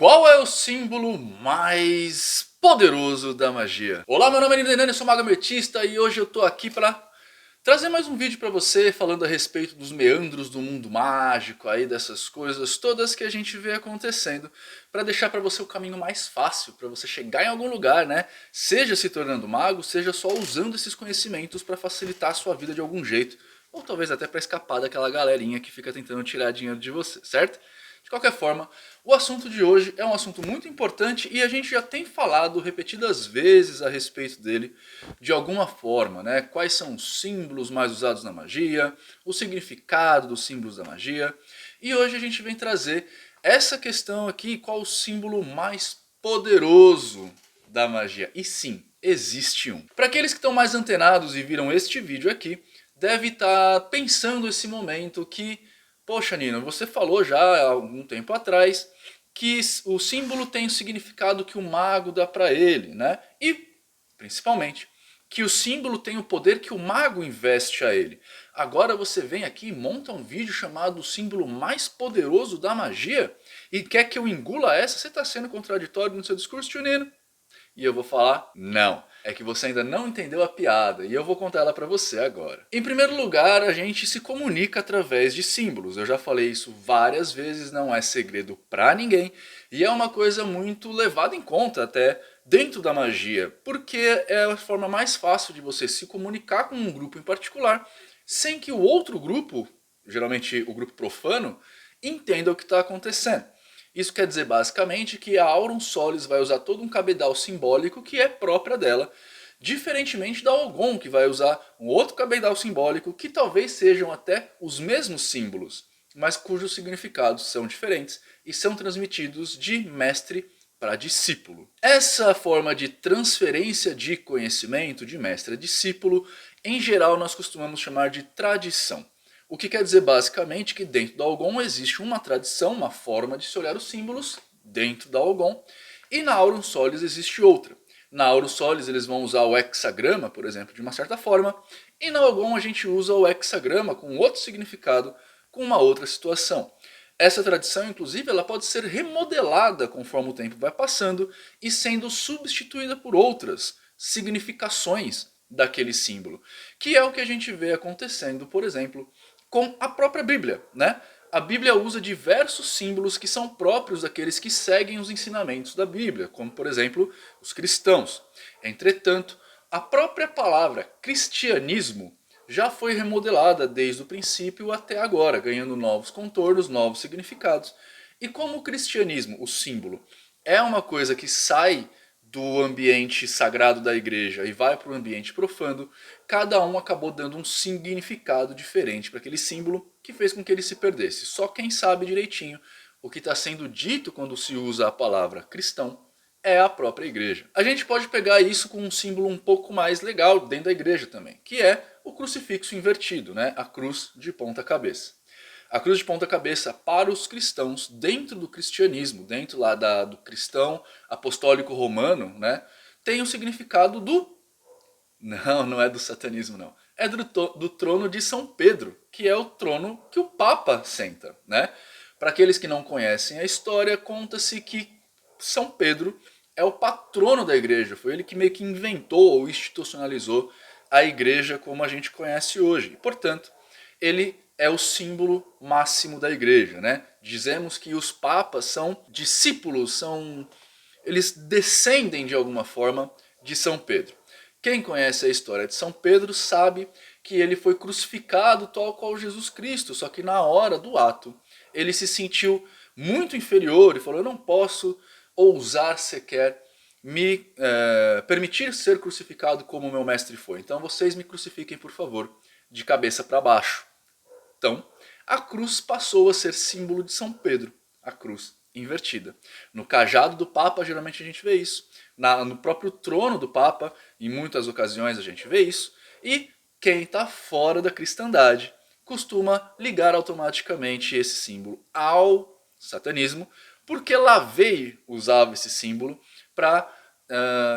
Qual é o símbolo mais poderoso da magia? Olá, meu nome é Nino, eu sou mago ametista e hoje eu tô aqui para trazer mais um vídeo para você falando a respeito dos meandros do mundo mágico, aí dessas coisas todas que a gente vê acontecendo, para deixar para você o caminho mais fácil para você chegar em algum lugar, né? Seja se tornando mago, seja só usando esses conhecimentos para facilitar a sua vida de algum jeito, ou talvez até para escapar daquela galerinha que fica tentando tirar dinheiro de você, certo? De qualquer forma, o assunto de hoje é um assunto muito importante e a gente já tem falado repetidas vezes a respeito dele de alguma forma, né? Quais são os símbolos mais usados na magia, o significado dos símbolos da magia. E hoje a gente vem trazer essa questão aqui, qual o símbolo mais poderoso da magia. E sim, existe um. Para aqueles que estão mais antenados e viram este vídeo aqui, deve estar pensando esse momento que... Poxa, Nino, você falou já há algum tempo atrás que o símbolo tem o significado que o mago dá para ele, né? E, principalmente, que o símbolo tem o poder que o mago investe a ele. Agora você vem aqui e monta um vídeo chamado o símbolo mais poderoso da magia e quer que eu engula essa? Você está sendo contraditório no seu discurso, tio Nino? E eu vou falar, não. É que você ainda não entendeu a piada e eu vou contar ela pra você agora. Em primeiro lugar, a gente se comunica através de símbolos. Eu já falei isso várias vezes, não é segredo pra ninguém. E é uma coisa muito levada em conta até dentro da magia. Porque é a forma mais fácil de você se comunicar com um grupo em particular, sem que o outro grupo, geralmente o grupo profano, entenda o que está acontecendo. Isso quer dizer basicamente que a Aurum Solis vai usar todo um cabedal simbólico que é própria dela, diferentemente da Algon, que vai usar um outro cabedal simbólico que talvez sejam até os mesmos símbolos, mas cujos significados são diferentes e são transmitidos de mestre para discípulo. Essa forma de transferência de conhecimento de mestre a discípulo, em geral nós costumamos chamar de tradição. O que quer dizer basicamente que dentro da Algon existe uma tradição, uma forma de se olhar os símbolos dentro da Algon. E na Aurum Solis existe outra. Na Aurum Solis eles vão usar o hexagrama, por exemplo, de uma certa forma. E na Algon a gente usa o hexagrama com outro significado, com uma outra situação. Essa tradição, inclusive, ela pode ser remodelada conforme o tempo vai passando e sendo substituída por outras significações daquele símbolo. Que é o que a gente vê acontecendo, por exemplo, com a própria Bíblia, né? A Bíblia usa diversos símbolos que são próprios daqueles que seguem os ensinamentos da Bíblia, como por exemplo os cristãos. Entretanto, a própria palavra cristianismo já foi remodelada desde o princípio até agora, ganhando novos contornos, novos significados. E como o cristianismo, o símbolo, é uma coisa que sai do ambiente sagrado da igreja e vai para o ambiente profano, cada um acabou dando um significado diferente para aquele símbolo que fez com que ele se perdesse. Só quem sabe direitinho o que está sendo dito quando se usa a palavra cristão é a própria igreja. A gente pode pegar isso com um símbolo um pouco mais legal dentro da igreja também, que é o crucifixo invertido, né? A cruz de ponta cabeça. A cruz de ponta cabeça para os cristãos dentro do cristianismo, dentro lá do cristão apostólico romano, né, tem o significado do... Não, não é do satanismo não. É do trono de São Pedro, que é o trono que o Papa senta, né? Para aqueles que não conhecem a história, conta-se que São Pedro é o patrono da igreja. Foi ele que meio que inventou ou institucionalizou a igreja como a gente conhece hoje. Portanto, ele é o símbolo máximo da igreja, né? Dizemos que os papas são discípulos, eles descendem de alguma forma de São Pedro. Quem conhece a história de São Pedro sabe que ele foi crucificado tal qual Jesus Cristo, só que na hora do ato ele se sentiu muito inferior e falou: eu não posso ousar sequer me permitir ser crucificado como meu mestre foi. Então vocês me crucifiquem, por favor, de cabeça para baixo. Então, a cruz passou a ser símbolo de São Pedro, a cruz invertida. No cajado do Papa, geralmente a gente vê isso. No próprio trono do Papa, em muitas ocasiões a gente vê isso. E quem está fora da cristandade costuma ligar automaticamente esse símbolo ao satanismo, porque Lavey usava esse símbolo para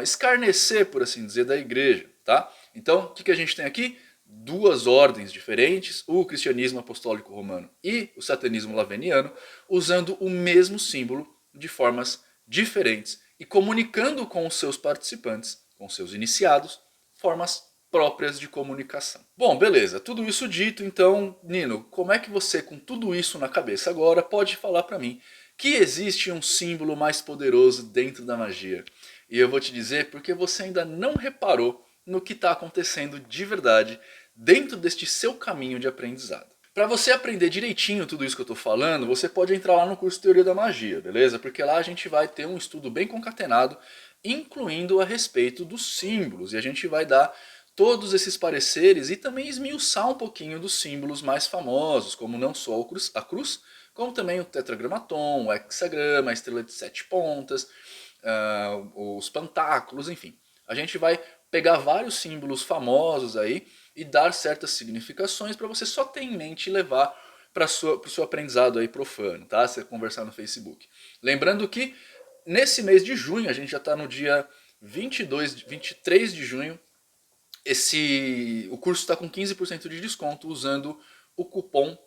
escarnecer, por assim dizer, da igreja. Tá? Então, o que a gente tem aqui? Duas ordens diferentes, o cristianismo apostólico romano e o satanismo laveniano, usando o mesmo símbolo de formas diferentes e comunicando com os seus participantes, com seus iniciados, formas próprias de comunicação. Bom, beleza, tudo isso dito, então, Nino, como é que você, com tudo isso na cabeça agora, pode falar para mim que existe um símbolo mais poderoso dentro da magia? E eu vou te dizer porque você ainda não reparou no que está acontecendo de verdade dentro deste seu caminho de aprendizado. Para você aprender direitinho tudo isso que eu estou falando, você pode entrar lá no curso Teoria da Magia, beleza? Porque lá a gente vai ter um estudo bem concatenado, incluindo a respeito dos símbolos. E a gente vai dar todos esses pareceres e também esmiuçar um pouquinho dos símbolos mais famosos, como não só a cruz, como também o tetragramaton, o hexagrama, a estrela de 7 pontas, os pentáculos, enfim. A gente vai pegar vários símbolos famosos aí e dar certas significações para você só ter em mente e levar para o seu aprendizado aí profano, tá? Você conversar no Facebook. Lembrando que nesse mês de junho, a gente já está no dia 23 de junho, o curso está com 15% de desconto usando o cupom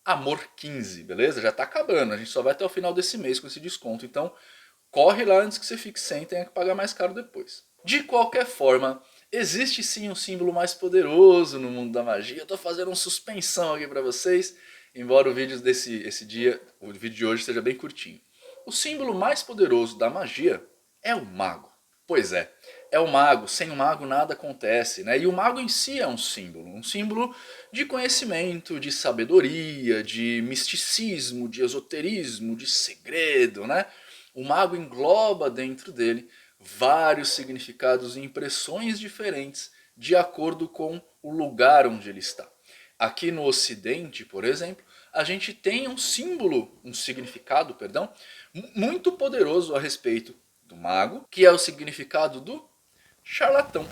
AMOR15, beleza? Já está acabando, a gente só vai até o final desse mês com esse desconto, então corre lá antes que você fique sem e tenha que pagar mais caro depois. De qualquer forma, existe sim um símbolo mais poderoso no mundo da magia. Eu estou fazendo uma suspensão aqui para vocês, embora o vídeo o vídeo de hoje seja bem curtinho. O símbolo mais poderoso da magia é o mago. Pois é o mago. Sem o mago nada acontece, né? E o mago em si é um símbolo de conhecimento, de sabedoria, de misticismo, de esoterismo, de segredo, né? O mago engloba dentro dele vários significados e impressões diferentes de acordo com o lugar onde ele está. Aqui no Ocidente, por exemplo, a gente tem um significado, muito poderoso a respeito do mago, que é o significado do charlatão.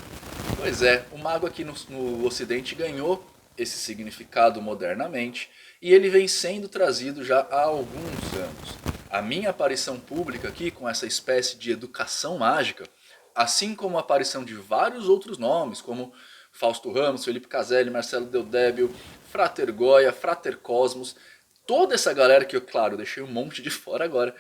Pois é, o mago aqui no Ocidente ganhou esse significado modernamente e ele vem sendo trazido já há alguns anos. A minha aparição pública aqui com essa espécie de educação mágica, assim como a aparição de vários outros nomes, como Fausto Ramos, Felipe Caselli, Marcelo Deodébio, Frater Goya, Frater Cosmos, toda essa galera que eu, claro, deixei um monte de fora agora,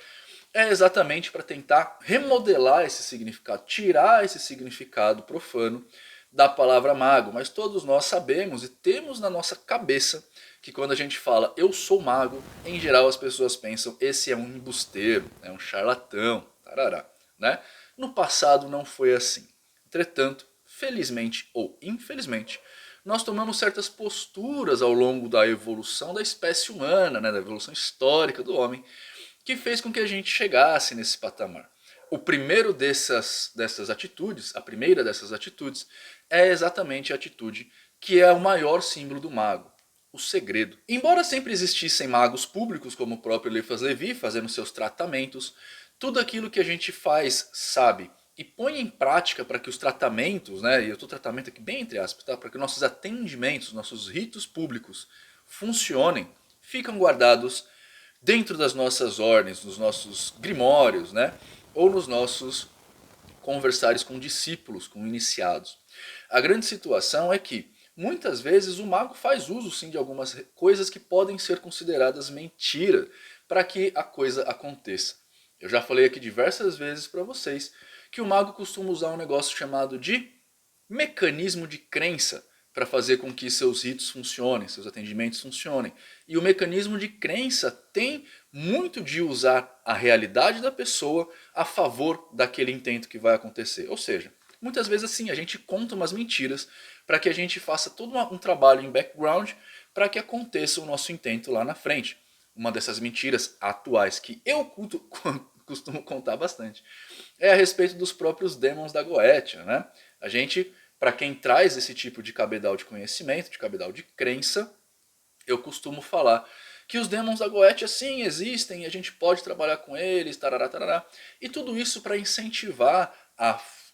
é exatamente para tentar remodelar esse significado, tirar esse significado profano da palavra mago. Mas todos nós sabemos e temos na nossa cabeça que quando a gente fala eu sou mago, em geral as pessoas pensam esse é um embusteiro, é um charlatão, tarará, né? No passado não foi assim. Entretanto, felizmente ou infelizmente, nós tomamos certas posturas ao longo da evolução da espécie humana, né, da evolução histórica do homem, que fez com que a gente chegasse nesse patamar. O primeiro dessas atitudes, a primeira dessas atitudes, é exatamente a atitude que é o maior símbolo do mago, o segredo. Embora sempre existissem magos públicos, como o próprio Eliphas Levi, fazendo seus tratamentos, tudo aquilo que a gente faz, sabe, e põe em prática para que os tratamentos, né, e eu estou tratamento aqui bem entre aspas, tá, para que nossos atendimentos, nossos ritos públicos funcionem, ficam guardados dentro das nossas ordens, nos nossos grimórios, né, ou nos nossos conversares com discípulos, com iniciados. A grande situação é que muitas vezes o mago faz uso sim de algumas coisas que podem ser consideradas mentira para que a coisa aconteça. Eu já falei aqui diversas vezes para vocês que o mago costuma usar um negócio chamado de mecanismo de crença para fazer com que seus ritos funcionem, seus atendimentos funcionem. E o mecanismo de crença tem muito de usar a realidade da pessoa a favor daquele intento que vai acontecer. Ou seja, muitas vezes assim, a gente conta umas mentiras para que a gente faça todo um trabalho em background para que aconteça o nosso intento lá na frente. Uma dessas mentiras atuais que eu costumo contar bastante é a respeito dos próprios demons da Goetia, né? A gente, para quem traz esse tipo de cabedal de conhecimento, de cabedal de crença, eu costumo falar que os demons da Goetia sim existem e a gente pode trabalhar com eles, tarará, tarará. E tudo isso para incentivar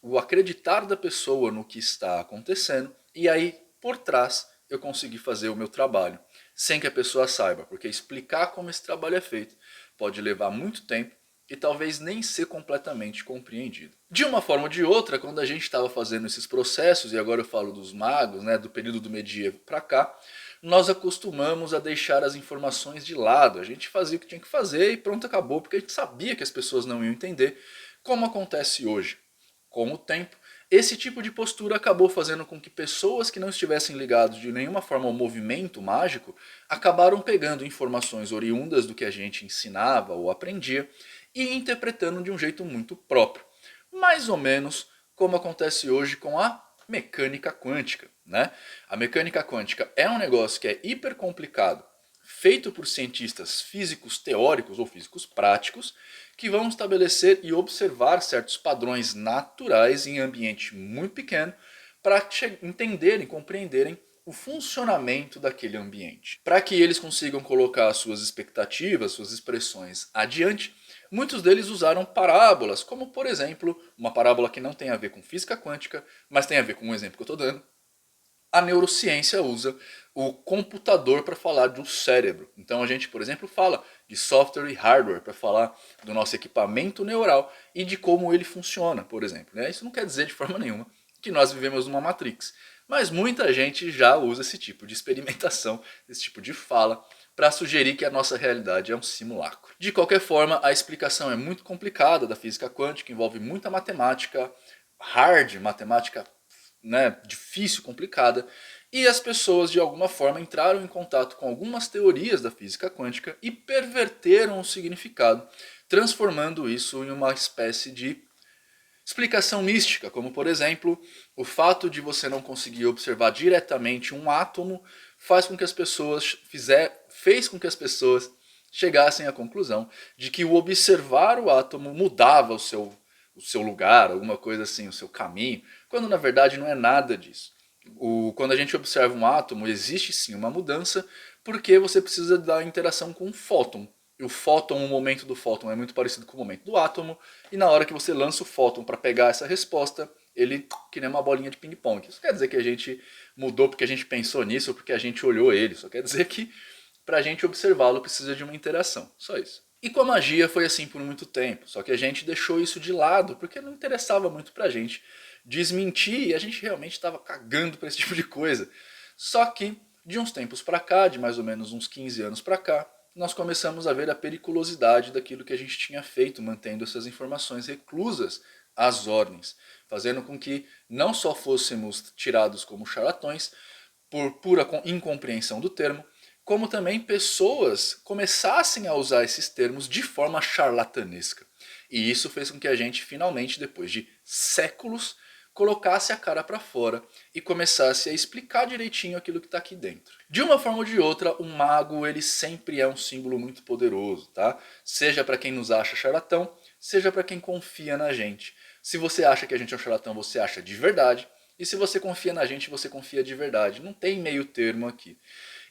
o acreditar da pessoa no que está acontecendo. E aí, por trás, eu consegui fazer o meu trabalho, sem que a pessoa saiba. Porque explicar como esse trabalho é feito pode levar muito tempo e talvez nem ser completamente compreendido. De uma forma ou de outra, quando a gente estava fazendo esses processos, e agora eu falo dos magos, né, do período do medievo para cá, nós acostumamos a deixar as informações de lado. A gente fazia o que tinha que fazer e pronto, acabou, porque a gente sabia que as pessoas não iam entender, como acontece hoje. Com o tempo, esse tipo de postura acabou fazendo com que pessoas que não estivessem ligadas de nenhuma forma ao movimento mágico acabaram pegando informações oriundas do que a gente ensinava ou aprendia e interpretando de um jeito muito próprio. Mais ou menos como acontece hoje com a mecânica quântica, né? A mecânica quântica é um negócio que é hiper complicado, feito por cientistas físicos teóricos ou físicos práticos, que vão estabelecer e observar certos padrões naturais em ambiente muito pequeno para entenderem, compreenderem o funcionamento daquele ambiente. Para que eles consigam colocar suas expectativas, suas expressões adiante, muitos deles usaram parábolas, como por exemplo, uma parábola que não tem a ver com física quântica, mas tem a ver com um exemplo que eu estou dando. A neurociência usa o computador para falar do cérebro. Então a gente, por exemplo, fala de software e hardware para falar do nosso equipamento neural e de como ele funciona, por exemplo. Isso não quer dizer de forma nenhuma que nós vivemos numa Matrix. Mas muita gente já usa esse tipo de experimentação, esse tipo de fala, para sugerir que a nossa realidade é um simulacro. De qualquer forma, a explicação é muito complicada da física quântica, envolve muita matemática, hard, matemática, né, difícil, complicada, e as pessoas de alguma forma entraram em contato com algumas teorias da física quântica e perverteram o significado, transformando isso em uma espécie de explicação mística, como por exemplo, o fato de você não conseguir observar diretamente um átomo faz com que as pessoas fez com que as pessoas chegassem à conclusão de que o observar o átomo mudava o seu lugar, alguma coisa assim, o seu caminho, quando na verdade não é nada disso. Quando a gente observa um átomo, existe sim uma mudança, porque você precisa da interação com um fóton. E o fóton, o momento do fóton é muito parecido com o momento do átomo, e na hora que você lança o fóton para pegar essa resposta, ele que nem uma bolinha de ping-pong. Isso quer dizer que a gente mudou porque a gente pensou nisso ou porque a gente olhou ele. Só quer dizer que para a gente observá-lo precisa de uma interação. Só isso. E com a magia foi assim por muito tempo. Só que a gente deixou isso de lado porque não interessava muito pra gente desmentir e a gente realmente estava cagando para esse tipo de coisa. Só que de uns tempos para cá, de mais ou menos uns 15 anos para cá, nós começamos a ver a periculosidade daquilo que a gente tinha feito, mantendo essas informações reclusas às ordens, fazendo com que não só fôssemos tirados como charlatões, por pura incompreensão do termo, como também pessoas começassem a usar esses termos de forma charlatanesca. E isso fez com que a gente finalmente, depois de séculos, colocasse a cara para fora e começasse a explicar direitinho aquilo que está aqui dentro. De uma forma ou de outra, o mago ele sempre é um símbolo muito poderoso, tá? Seja para quem nos acha charlatão, seja para quem confia na gente. Se você acha que a gente é um charlatão, você acha de verdade. E se você confia na gente, você confia de verdade. Não tem meio termo aqui.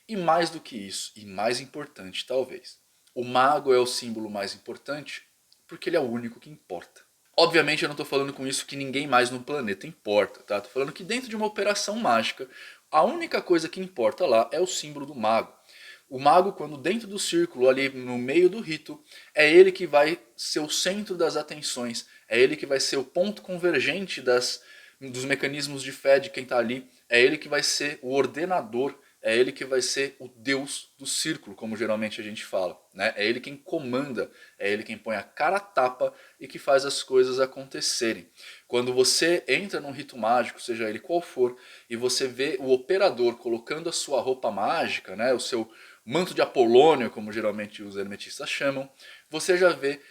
E mais do que isso, e mais importante talvez, o mago é o símbolo mais importante porque ele é o único que importa. Obviamente eu não estou falando com isso que ninguém mais no planeta importa, tá? Estou falando que dentro de uma operação mágica, a única coisa que importa lá é o símbolo do mago. O mago, quando dentro do círculo, ali no meio do rito, é ele que vai ser o centro das atenções, é ele que vai ser o ponto convergente dos mecanismos de fé de quem está ali, é ele que vai ser o ordenador, é ele que vai ser o deus do círculo, como geralmente a gente fala, né? É ele quem comanda, é ele quem põe a cara a tapa e que faz as coisas acontecerem. Quando você entra num rito mágico, seja ele qual for, e você vê o operador colocando a sua roupa mágica, né? O seu manto de Apolônio, como geralmente os hermetistas chamam, você já vê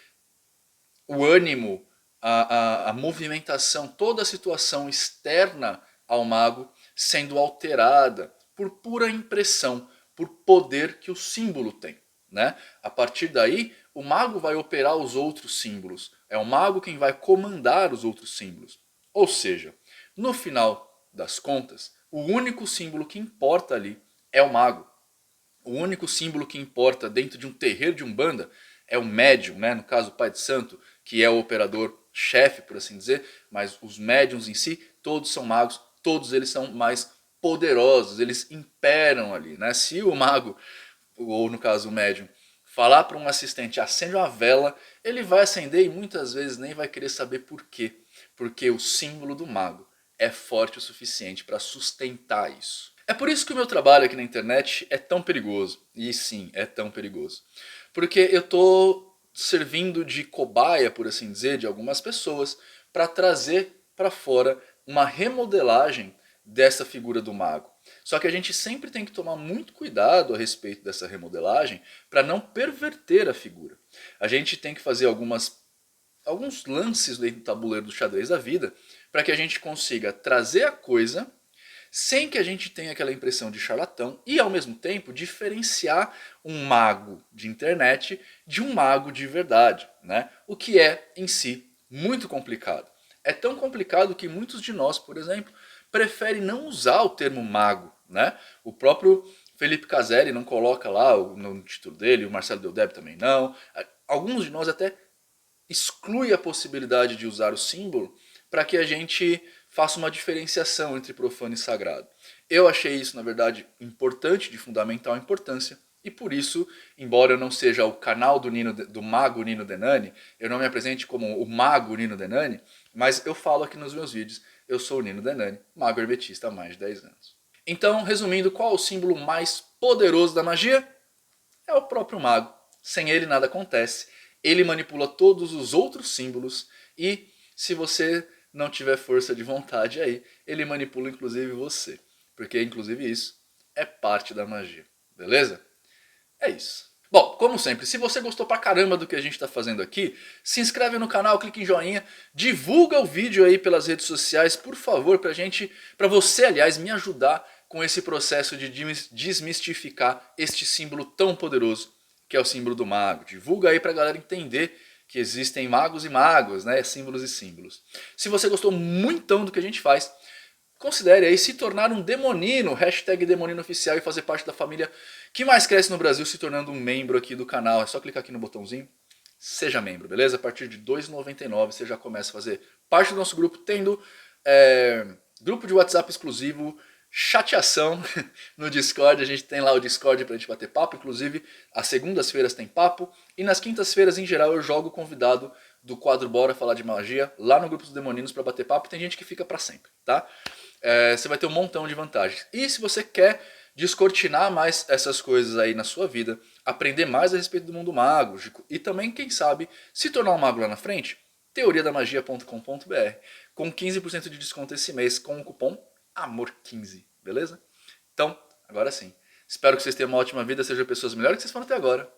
o ânimo, a movimentação, toda a situação externa ao mago sendo alterada por pura impressão, por poder que o símbolo tem, né? A partir daí, o mago vai operar os outros símbolos. É o mago quem vai comandar os outros símbolos. Ou seja, no final das contas, o único símbolo que importa ali é o mago. O único símbolo que importa dentro de um terreiro de Umbanda é o médium, né? No caso o pai de santo, que é o operador chefe, por assim dizer, mas os médiums em si, todos são magos, todos eles são mais poderosos, eles imperam ali, né? Se o mago, ou no caso o médium, falar para um assistente acende uma vela, ele vai acender e muitas vezes nem vai querer saber por quê, porque o símbolo do mago é forte o suficiente para sustentar isso. É por isso que o meu trabalho aqui na internet é tão perigoso. E sim, é tão perigoso. Porque eu tô servindo de cobaia, por assim dizer, de algumas pessoas para trazer para fora uma remodelagem dessa figura do mago. Só que a gente sempre tem que tomar muito cuidado a respeito dessa remodelagem para não perverter a figura. A gente tem que fazer alguns lances dentro do tabuleiro do xadrez da vida para que a gente consiga trazer a coisa sem que a gente tenha aquela impressão de charlatão e ao mesmo tempo diferenciar um mago de internet de um mago de verdade, né? O que é em si muito complicado. É tão complicado que muitos de nós, por exemplo, preferem não usar o termo mago, né? O próprio Felipe Caselli não coloca lá no título dele, o Marcelo Deldeb também não. Alguns de nós até exclui a possibilidade de usar o símbolo para que a gente faça uma diferenciação entre profano e sagrado. Eu achei isso, na verdade, importante, de fundamental importância, e por isso, embora eu não seja o canal do Mago Nino Denani, eu não me apresente como o Mago Nino Denani, mas eu falo aqui nos meus vídeos, eu sou o Nino Denani, mago hermetista há mais de 10 anos. Então, resumindo, qual é o símbolo mais poderoso da magia? É o próprio mago. Sem ele nada acontece. Ele manipula todos os outros símbolos e, se você não tiver força de vontade aí, ele manipula inclusive você. Porque inclusive isso é parte da magia. Beleza? É isso. Bom, como sempre, se você gostou pra caramba do que a gente está fazendo aqui, se inscreve no canal, clique em joinha, divulga o vídeo aí pelas redes sociais, por favor, pra você, aliás, me ajudar com esse processo de desmistificar este símbolo tão poderoso que é o símbolo do mago. Divulga aí pra galera entender que existem magos e magos, né? Símbolos e símbolos. Se você gostou muito do que a gente faz, considere aí se tornar um demonino, hashtag demonino oficial, e fazer parte da família que mais cresce no Brasil, se tornando um membro aqui do canal. É só clicar aqui no botãozinho, seja membro, beleza? A partir de R$ 2,99 você já começa a fazer parte do nosso grupo, tendo grupo de WhatsApp exclusivo, chateação no Discord. A gente tem lá o Discord pra gente bater papo, inclusive às segundas-feiras tem papo, e nas quintas-feiras em geral eu jogo convidado do quadro Bora Falar de Magia lá no grupo dos Demoninos pra bater papo. Tem gente que fica pra sempre, tá? Você vai ter um montão de vantagens. E se você quer descortinar mais essas coisas aí na sua vida, aprender mais a respeito do mundo mágico e também, quem sabe, se tornar um mago lá na frente, teoriadamagia.com.br, com 15% de desconto esse mês com o cupom AMOR15, beleza? Então, agora sim. Espero que vocês tenham uma ótima vida, sejam pessoas melhores que vocês foram até agora.